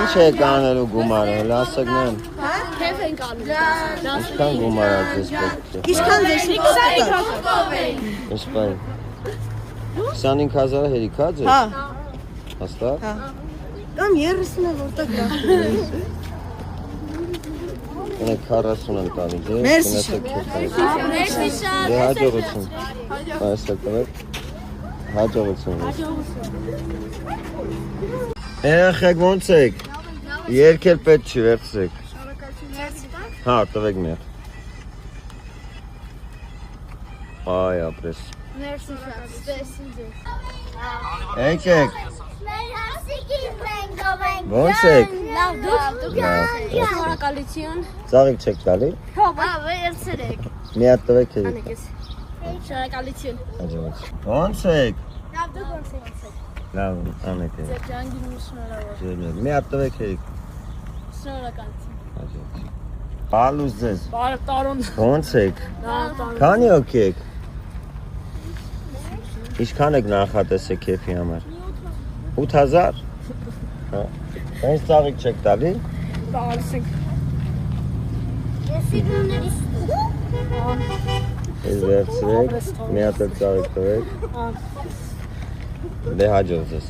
Ինչ եք անելու գումարը, լասեք նեն։ Քեֆ ենք անում։ Ինչքան գումար ածես պետք է։ Ինչքան դեսի 25,000։ Ինչպայն։ 25,000-ը հերիքած է։ Հա։ Հաստատ։ Հա։ Կամ 30-ը որտեղ գաղտնի։ Ունեք 40-ն տալի, դե։ Մերսի Մերսի շատ։ Դե հաջողություն։ Այսը տվեք։ Հաջողություն։ Երեխեք ոնց եք։ Երկել պետք չի, վերցրեք։ Հա, տվեք մեր։ Այ ապրես։ Մերսի շատ։ Ստեսին ձեզ։ Եկեք։ Ոնց եք։ Լավ դուք։ Լավ։ Շնորհակալություն։ Ծաղիկ չեք տալի։ Հա, վերցրեք։ Մի հատ տվեք հերի։ Անեկես։ Շնորհակալություն։ Հաջողություն։ Ոնց եք։ Լավ դուք ոնց եք։ Լավ, անեք։ Ձեր ջանգին շնորհավոր։ Մի հատ տվեք հերի։ Շնորհակալություն։ Հաջողություն։ Բալուս ձեզ։ Բարև տարուն։ Ոնց եք։ Լավ տարուն։ Քանի հոգի եք։ Ինչքան եք նախատեսեք քեֆի համար։ 8000։ Հա։ Այս ծաղիկ չեք տալի։ Տալիս ենք։ Ես վերցրեք, մի հատ էլ ծաղիկ տվեք։ Դե հաջող ձեզ։